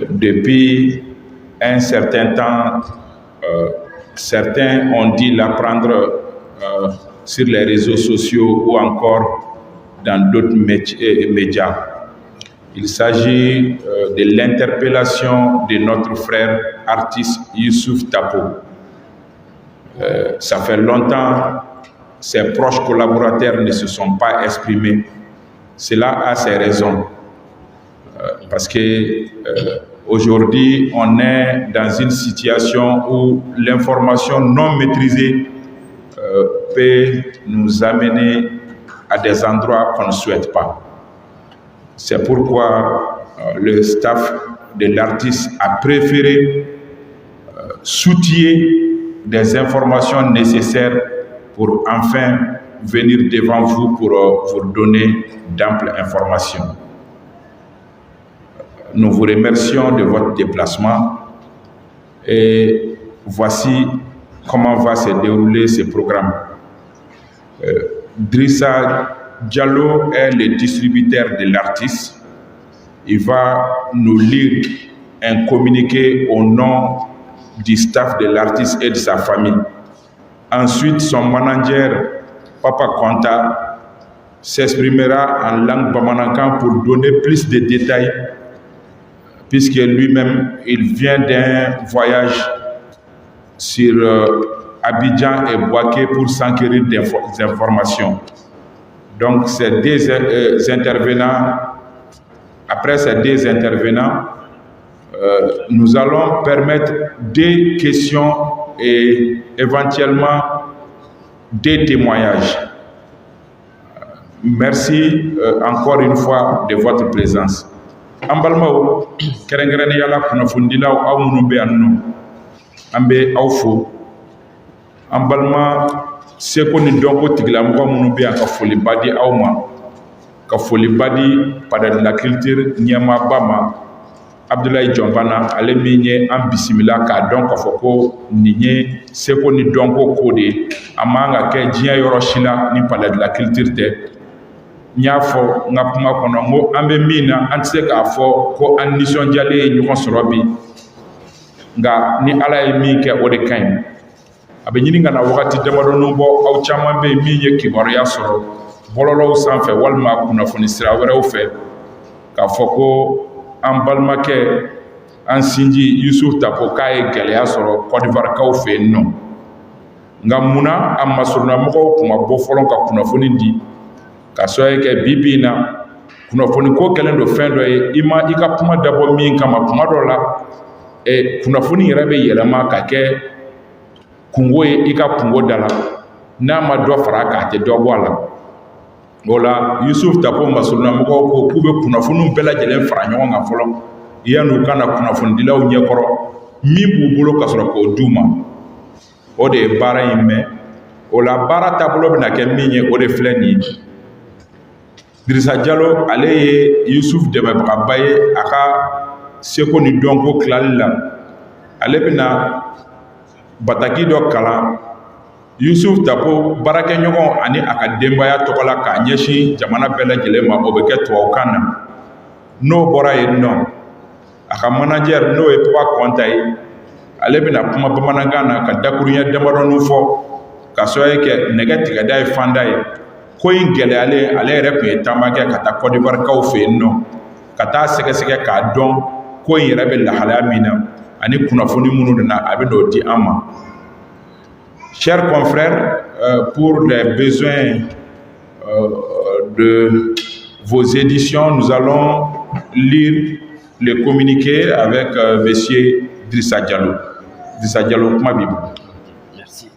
Depuis un certain temps, certains ont dit l'apprendre sur les réseaux sociaux ou encore dans d'autres médias. Il s'agit de l'interpellation de notre frère artiste Youssouf Tapo. Ça fait longtemps, ses proches collaborateurs ne se sont pas exprimés. Cela a ses raisons. Parce que aujourd'hui, on est dans une situation où l'information non maîtrisée peut nous amener à des endroits qu'on ne souhaite pas. C'est pourquoi le staff de l'artiste a préféré s'outiller des informations nécessaires pour enfin venir devant vous pour vous donner d'amples informations. Nous vous remercions de votre déplacement et voici comment va se dérouler ce programme. Drissa Diallo est le distributeur de l'artiste. Il va nous lire un communiqué au nom du staff de l'artiste et de sa famille. Ensuite, son manager, Papa Konta, s'exprimera en langue bamanankan pour donner plus de détails, puisque lui-même, il vient d'un voyage sur Abidjan et Bouaké pour s'enquérir d'informations. Donc, ces deux intervenants, après ces deux intervenants, nous allons permettre des questions et éventuellement des témoignages. Merci encore une fois de votre présence. Ambalmao, kerengrene yala kunafundila au munube anno, ambe aufo. Ambalma seko ni donko tiglamuwa munube akafoli badi auma, kafoli badi pada la culture nyama bama. Abdoulaye Djombana ale minye ambisimila ka don ka foko ninye seko ni donko kode amanga ke jiya yoroshila ni pada la culture te nyafo ngapuma kono ngo ambe mina antse ka fo ko anmission jale nyuko sorobi nga ni ala e mi ke ode kaim abe nyini nga na wakati demado no bo aw chama be minye kibaro ya soro bololo sanfe walma kuna foni sira were ofe ka foko en balmakɛ an sinji Youssouf Tapo k'a ye gɛlɛya sɔrɔ Côte d'Ivoire kaw fɛ yen nɔ nka munna a masurunamɔgɔw tun ma bɔ fɔlɔ ka kunnafoni di ka sababu kɛ bi bi in na kunnafoni ko kɛlen don fɛn dɔ ye i ma i ka kuma dabɔ min kama kuma dɔ la kunnafoni yɛrɛ bɛ yɛlɛma ka kɛ kungo ye i ka kungo da la n'a ma dɔ fara k'a tɛ dɔ bɔ a la. Voilà, Youssouf Tapo masurunamɔgɔw ko k'u bɛ kunnafoniw bɛɛ lajɛlen fara ɲɔgɔn kan fɔlɔ yan'u ka na kunnafonidilaw ɲɛkɔrɔ min b'u bolo ka sɔrɔ k'o d'u ma. O de ye baara in mɛn. O la baara taabolo bɛna kɛ min ye o de filɛ nin ye. Drissa Diallo ale ye Youssouf dɛmɛbagaba ye a ka seko ni dɔnko tilali la. Ale bɛna bataki dɔ kalan. Youssouf Tapo baarakɛɲɔgɔn ani a ka denbaya tɔgɔ la k'a ɲɛsin jamana bɛɛ lajɛlen ma o bɛ kɛ tubabukan na. N'o bɔra yen nɔ a ka manager n'o ye Papa Konta ye ale bɛna kuma bamanankan na ka dakuruɲɛ damadɔni fɔ ka sababu kɛ nɛgɛ tigɛda ye fanda ye. Ko in gɛlɛyalen ale yɛrɛ tun ye taama kɛ ka taa Côte d'Ivoire kaw fɛ yen nɔ ka taa sɛgɛsɛgɛ k'a dɔn ko in yɛrɛ bɛ lahalaya min na ani kunnafoni minnu nana a bɛ n'o di an ma. Chers confrères, pour les besoins de vos éditions, nous allons lire le communiqué avec M. Drissa Diallo. Drissa Diallo, ma Bible. Merci.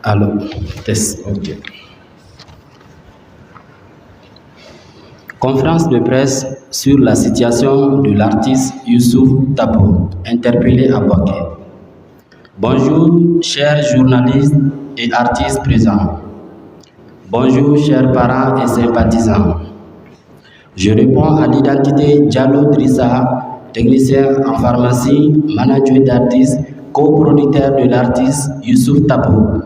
Alors, test. Ok. Conférence de presse sur la situation de l'artiste Youssouf Tapo, interpellé à Bouaké. Bonjour, chers journalistes et artistes présents. Bonjour, chers parents et sympathisants. Je réponds à l'identité Diallo Drissa, technicien en pharmacie, manager d'artiste, coproducteur de l'artiste Youssouf Tabo,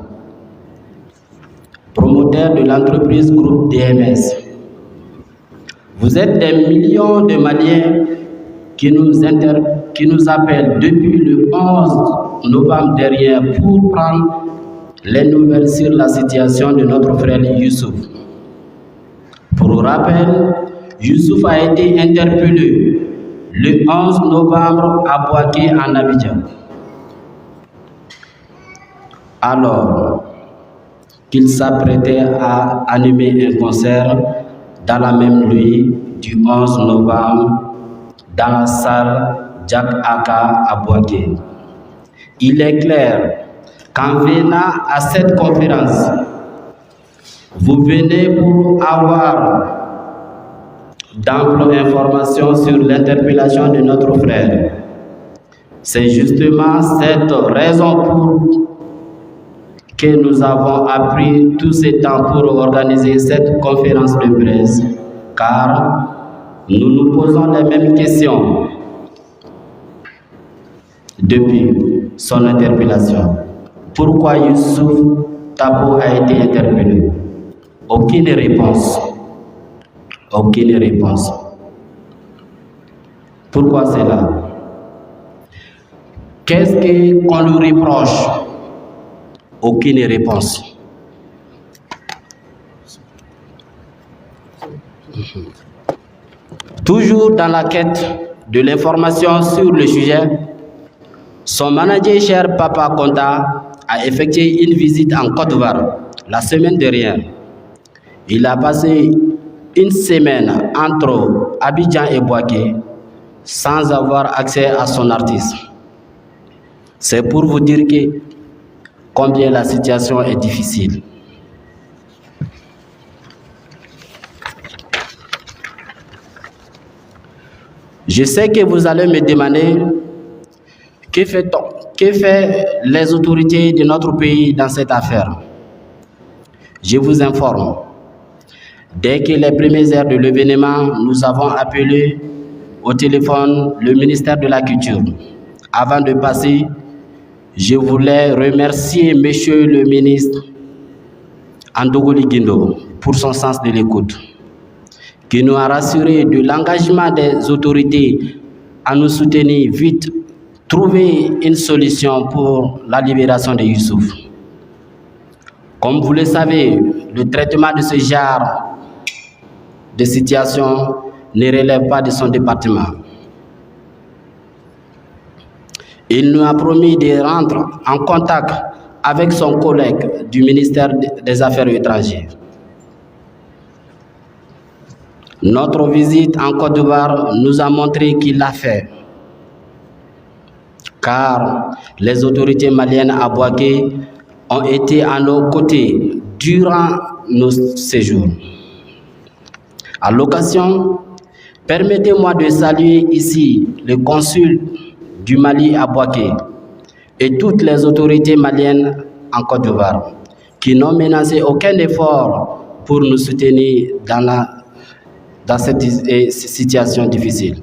promoteur de l'entreprise Groupe DMS. Vous êtes des millions de Maliens qui nous appellent depuis le 11 novembre dernier pour prendre les nouvelles sur la situation de notre frère Youssouf. Pour rappel, Youssouf a été interpellé le 11 novembre à Bouaké en Abidjan, alors qu'il s'apprêtait à animer un concert dans la même nuit du 11 novembre dans la salle Jack Aka à Bouaké. Il est clair qu'en venant à cette conférence, vous venez pour avoir d'amples informations sur l'interpellation de notre frère. C'est justement cette raison pour que nous avons appris tout ce temps pour organiser cette conférence de presse, car nous nous posons les mêmes questions depuis son interpellation. Pourquoi Youssouf Tabo a été interpellé? Aucune réponse. Aucune réponse. Pourquoi cela? Qu'est-ce qu'on lui reproche? Aucune réponse. Toujours dans la quête de l'information sur le sujet, son manager cher Papa Konta a effectué une visite en Côte d'Ivoire la semaine dernière. Il a passé une semaine entre Abidjan et Bouaké sans avoir accès à son artiste. C'est pour vous dire combien la situation est difficile. Je sais que vous allez me demander que fait les autorités de notre pays dans cette affaire. Je vous informe. Dès que les premières heures de l'événement, nous avons appelé au téléphone le ministère de la Culture. Avant de passer, je voulais remercier Monsieur le ministre Andogoli Guindo pour son sens de l'écoute, qui nous a rassuré de l'engagement des autorités à nous soutenir vite, trouver une solution pour la libération de Youssouf. Comme vous le savez, le traitement de ce genre de situation ne relève pas de son département. Il nous a promis de rentrer en contact avec son collègue du ministère des Affaires étrangères. Notre visite en Côte d'Ivoire nous a montré qu'il l'a fait, car les autorités maliennes à Bouaké ont été à nos côtés durant nos séjours. À l'occasion, permettez-moi de saluer ici le consul du Mali à Bouaké et toutes les autorités maliennes en Côte d'Ivoire qui n'ont menacé aucun effort pour nous soutenir dans cette situation difficile.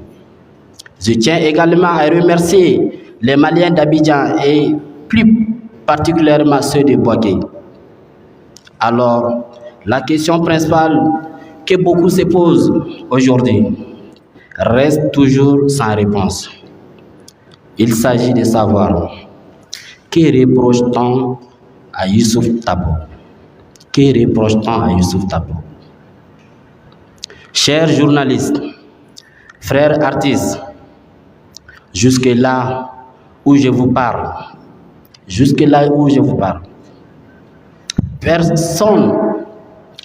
Je tiens également à remercier les Maliens d'Abidjan et plus particulièrement ceux de Bouaké. Alors, la question principale que beaucoup se posent aujourd'hui reste toujours sans réponse. Il s'agit de savoir que reproche-t-on à Youssouf Tabo? Que reproche-t-on à Youssouf Tabo? Chers journalistes, frères artistes, jusque là où je vous parle, personne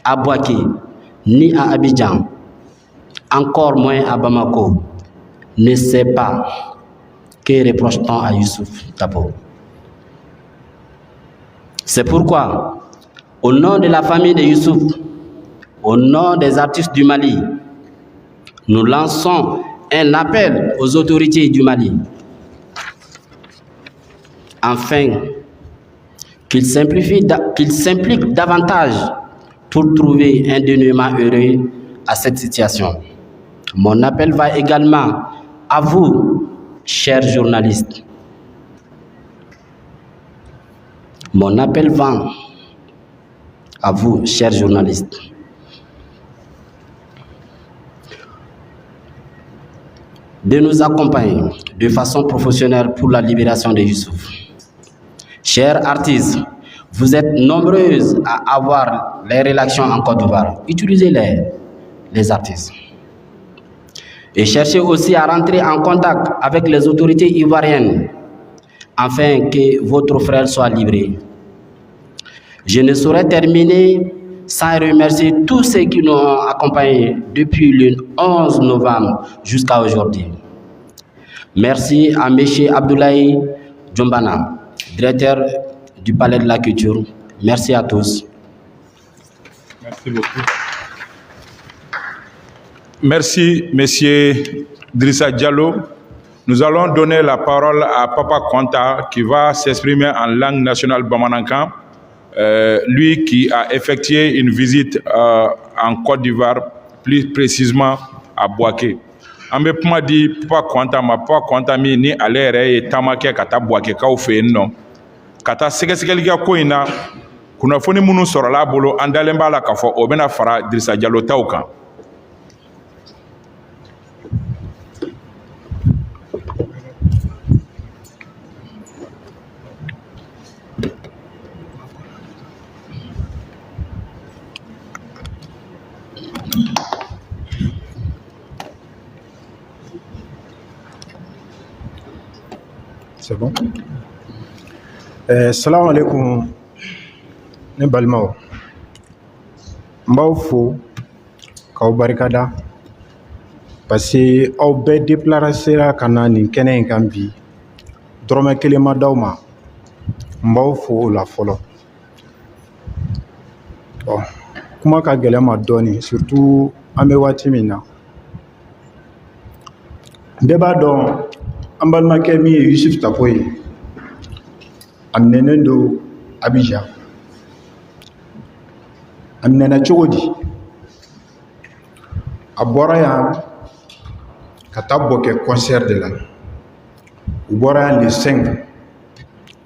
à Bouaké, ni à Abidjan, encore moins à Bamako, ne sait pas que reproche-t-on à Youssouf Tabo. C'est pourquoi, au nom de la famille de Youssouf, au nom des artistes du Mali, nous lançons un appel aux autorités du Mali afin qu'ils s'impliquent davantage pour trouver un dénouement heureux à cette situation. Mon appel va également à vous, chers journalistes. Mon appel va à vous, chers journalistes. De nous accompagner de façon professionnelle pour la libération de Youssouf. Chers artistes, vous êtes nombreuses à avoir les relations en Côte d'Ivoire. Utilisez-les, les artistes. Et cherchez aussi à rentrer en contact avec les autorités ivoiriennes afin que votre frère soit libéré. Je ne saurais terminer sans remercier tous ceux qui nous ont accompagnés depuis le 11 novembre jusqu'à aujourd'hui. Merci à M. Abdoulaye Djombana, directeur du Palais de la Culture. Merci à tous. Merci beaucoup. Merci, M. Drissa Diallo. Nous allons donner la parole à Papa Konta qui va s'exprimer en langue nationale bamanankan. Lui qui a effectué une visite en Côte d'Ivoire, plus précisément à Bouaké. An bɛ kuma di Papa Konta ma. Papa Konta min ni ale yɛrɛ ye taama kɛ ka taa Bouakékaw fɛ yen nɔ ka taa sɛgɛsɛgɛli kɛ ko in na kunnafoni minnu sɔrɔla a bolo an dalen b'a la k'a fɔ o bɛna fara Drissa Diallo taw kan. C'est bon. Salam alaikum ne balimaw. N b'aw fo k'aw barikada parce que aw bɛɛ déplacera ka na nin kɛnɛ in kan bi dɔrɔmɛ kelen ma d'aw ma. N b'aw fo o la fɔlɔ. Bon, kuma ka gɛlɛn ma dɔɔni surtout an bɛ waati min na. Bɛɛ b'a dɔn an balimakɛ min ye Youssouf Tafo ye a minɛnen don Abidjan. A minɛna cogo di? A bɔra yan ka taa Bɔkɛ concert de la. U bɔra yan le 5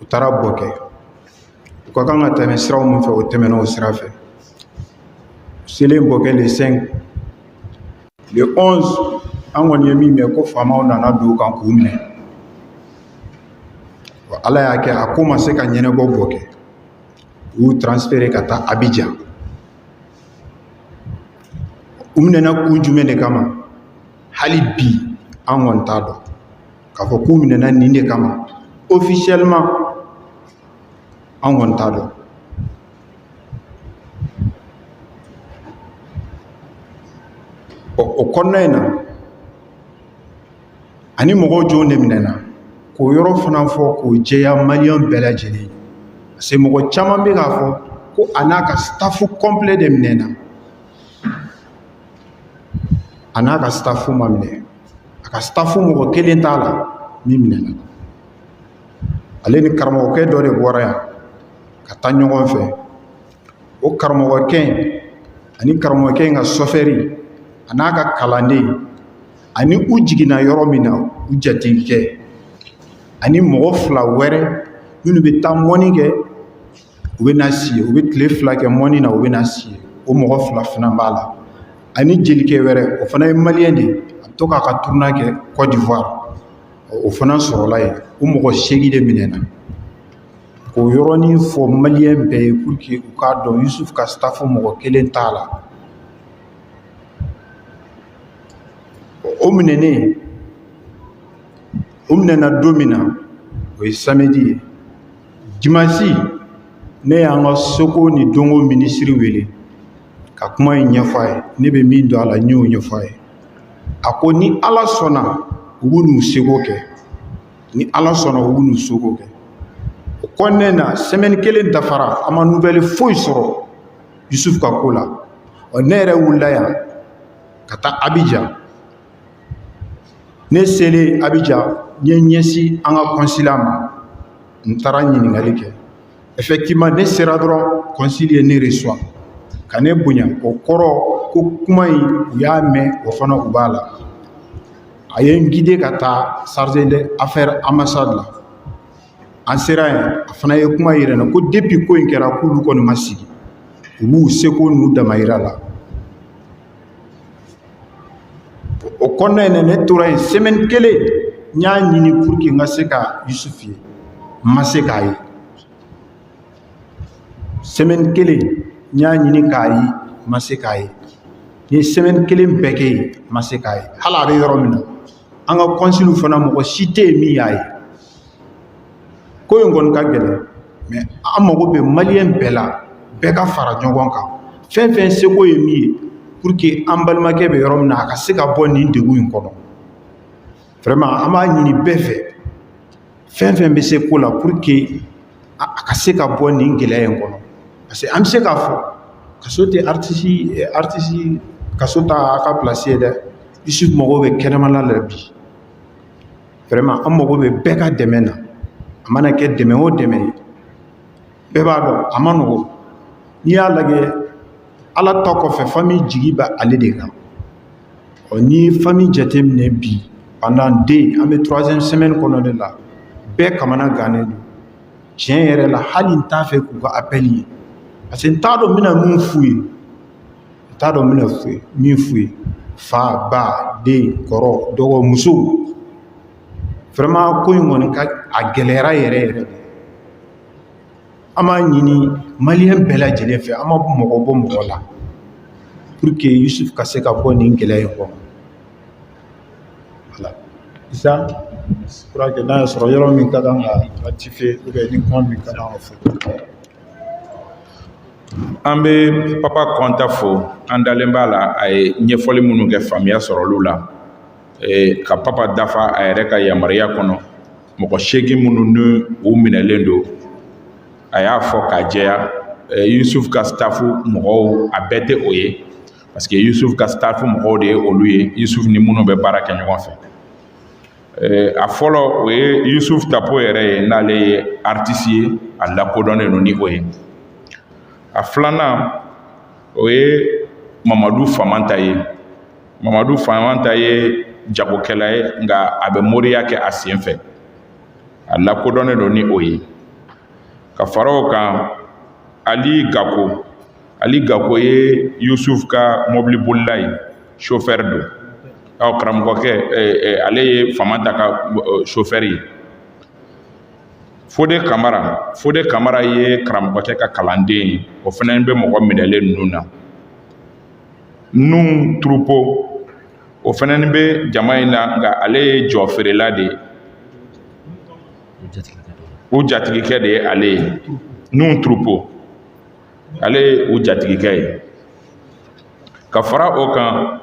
u taara Bɔkɛ. U ka kan ka tɛmɛ siraw min fɛ o tɛmɛna o sira fɛ. U selen Bɔkɛ le 5 le 11 an kɔni ye min mɛn ko faamaw nana don u kan k'u minɛ. Ala y'a kɛ a ko ma se ka ɲɛnabɔ Bɔkɛ. U y'u transféré ka taa Abidjan. U minɛna kun jumɛn de kama? Hali bi an kɔni t'a dɔn k'a fɔ k'u minɛna nin de kama. Officiellement an kɔni t'a dɔn. O kɔnɔna in na ani mɔgɔw jɔnw de minɛna k'o yɔrɔ fana fɔ k'o jɛya maliyɛn bɛɛ lajɛlen. Parce que mɔgɔ caman bɛ k'a fɔ ko a n'a ka staff complet de minɛna. A n'a ka staff ma minɛ. A ka staff mɔgɔ kelen t'a la min minɛna. Ale ni karamɔgɔkɛ dɔ de bɔra yan ka taa ɲɔgɔn fɛ. O karamɔgɔkɛ ani karamɔgɔkɛ in ka chauffeur a n'a ka kalanden ani u jiginna yɔrɔ min na u jatigikɛ ani mɔgɔ fila wɛrɛ minnu bɛ taa mɔni kɛ u bɛ na si ye. U bɛ tile 2 kɛ mɔni na u bɛ na si ye. O mɔgɔ fila fana b'a la ani jelikɛ wɛrɛ o fana ye maliyɛn de ye. A bɛ to k'a ka tournoi kɛ Côte d'Ivoire. O fana sɔrɔla yen. O mɔgɔ 8 de minɛna. K'o yɔrɔnin fɔ maliyɛn bɛɛ ye pour que u k'a dɔn Youssouf ka staff mɔgɔ kelen t'a la. O minɛnen o minɛna don min na o ye samedi ye. Dimanche ne y'an ka Soko ni Dongo ministre wele ka kuma in ɲɛfɔ a ye. Ne bɛ min dɔn a la n y'o ɲɛfɔ a ye. A ko ni Ala sɔnna u b'u n'u seko kɛ. Ni Ala sɔnna u b'u n'u seko kɛ. O kɔnɔna na semaine kelen dafara an ma nouvelle foyi sɔrɔ Youssouf ka ko la. Ne yɛrɛ wulila yan ka taa Abidjan. Ne selen Abidjan n ye ɲɛsin an ka consulat ma. N taara ɲininkali kɛ. Effectivement ne sera dɔrɔn consul ye ne reçoit ka ne bonya. O kɔrɔ ko kuma in u y'a mɛn o fana u b'a la a ye n guider ka taa chargé d'affaires ambassade la an sera yen a fana ye kuma yira n na ko depuis ko in kɛra k'olu kɔni ma sigi u b'u seko n'u damayira la o kɔnɔna in na ne tora yen semaine kelen n y'a ɲini pour que n ka se ka Yusufu ye n ma se k'a ye semaine kelen n y'a ɲini k'a ye n ma se k'a ye n ye semaine kelen bɛɛ kɛ yen n ma se k'a ye hali a bɛ yɔrɔ min na an ka consul fana mɔgɔ si tɛ yen min y'a ye ko in kɔni ka gɛlɛn mais an mago bɛ maliyɛn bɛɛ la bɛɛ ka fara ɲɔgɔn kan fɛn fɛn seko ye min ye pour que an balimakɛ bɛ yɔrɔ min na a ka se ka bɔ nin degun in kɔnɔ vraiment an b'a ɲini bɛɛ fɛ fɛn fɛn bɛ se ko la pour que a ka se ka bɔ nin gɛlɛya in kɔnɔ parce que an bɛ se k'a fɔ kaso tɛ artiste kaso ta a ka place ye dɛ Yusufu mago bɛ kɛnɛmana la bi vraiment an mago bɛ bɛɛ ka dɛmɛ na a mana kɛ dɛmɛ o dɛmɛ ye bɛɛ b'a dɔn a ma nɔgɔn n'i y'a lajɛ ala ta kɔfɛ famille jigi bɛ ale de kan ni famille jateminɛ bi pendant an bɛ 3e semaine kɔnɔ de la bɛɛ kamana gannen don tiɲɛ yɛrɛ la hali n t'a fɛ k'u ka appel ye parce que n t'a dɔn n bɛna min f'u ye n t'a dɔn n bɛna min f'u ye fa ba den kɔrɔ dɔgɔ muso vraiment ko in kɔni ka a gɛlɛyara yɛrɛ yɛrɛ de an b'a ɲini maliyɛn bɛɛ lajɛlen fɛ an ma mɔgɔ bɔ mɔgɔ la pour que Yusufu ka se ka bɔ nin gɛlɛya in kɔnɔ voilà Isa je crois que n'a y'a sɔrɔ yɔrɔ min ka kan ka ratifier ou bien ni kuma min ka kan ka fɔ an bɛ papa Kɔnta fo an dalen b'a la a ye ɲɛfɔli minnu kɛ faamuya sɔrɔ olu la ka papa dafa a yɛrɛ ka yamaruya kɔnɔ mɔgɔ 8 minnu ni u minɛlen don a y'a fɔ k'a jɛya Yusufu ka staffu mɔgɔw a bɛɛ tɛ o ye parce que Yusufu ka staffu mɔgɔw de ye olu ye Yusufu ni minnu bɛ baara kɛ ɲɔgɔn fɛ a fɔlɔ o ye Yusufu tapo yɛrɛ ye n'ale ye artiste ye a lakodɔnnen don ni o ye a filanan o ye Mamadu Famanta ye Mamadu Famanta ye jagokɛla ye nka a bɛ moriya kɛ a sen fɛ a lakodɔnnen don ni o ye ka fara o kan Ali Gako ye Yusufu ka mobili bolila ye chauffeur don karamɔgɔkɛ ale ye Famanta ka chauffeur ye Fode Kamara ye karamɔgɔkɛ ka kalanden ye o fana bɛ mɔgɔ minɛlen ninnu na Nun Trupo o fana bɛ jama in na nka ale ye jɔ feerela de ye u jatigikɛ de ye ale ye Nun Trupo ale ye u jatigikɛ ye ka fara o kan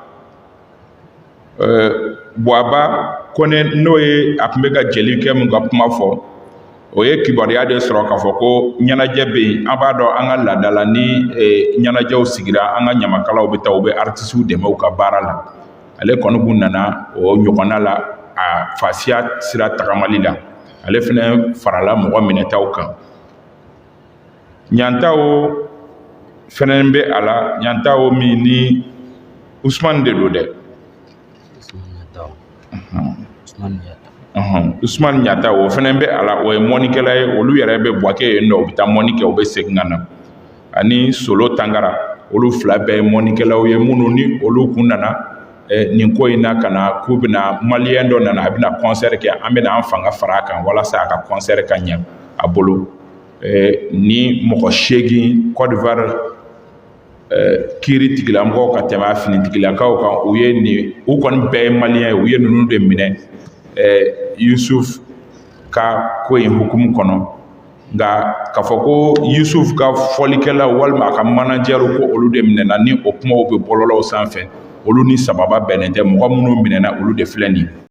Buaba Kone n'o ye a tun bɛ ka jelikɛ mun ka kuma fɔ o ye kibaruya de sɔrɔ k'a fɔ ko ɲɛnajɛ bɛ yen an b'a dɔn an ka laada la ni ɲɛnajɛw sigira an ka ɲamakalaw bɛ taa u bɛ artisiw dɛmɛ u ka baara la ale kɔni kun nana o ɲɔgɔnna la a fasiya sira tagamali la ale fana farala mɔgɔ minɛtaw kan ɲantaw fana bɛ a la ɲantaw min ni Usmani de don dɛ Usmani Ɲata o fana bɛ a la o ye mɔnikɛla ye olu yɛrɛ bɛ Buwake yen nɔ u bɛ taa mɔni kɛ u bɛ segin ka na ani Solo Tangara olu fila bɛɛ ye mɔnikɛlaw ye minnu ni olu kun nana nin ko in na ka na k'u bɛna maliyɛn dɔ nana a bɛna concert kɛ an bɛna an fanga fara a kan walasa a ka concert ka ɲɛ a bolo ni mɔgɔ 8 Côte d'Ivoire kiiri tigilamɔgɔw ka tɛmɛ a finitigilakaw kan u kɔni bɛɛ ye maliyɛn ye u ye ninnu de minɛ Yusufu ka ko in hukumu kɔnɔ nka k'a fɔ ko Yusufu ka fɔlikɛlaw walima a ka manager ko olu de minɛna ni o kumaw bɛ bɔlɔlɔw sanfɛ olu ni sababa bɛnnen tɛ mɔgɔ minnu minɛna olu de filɛ nin ye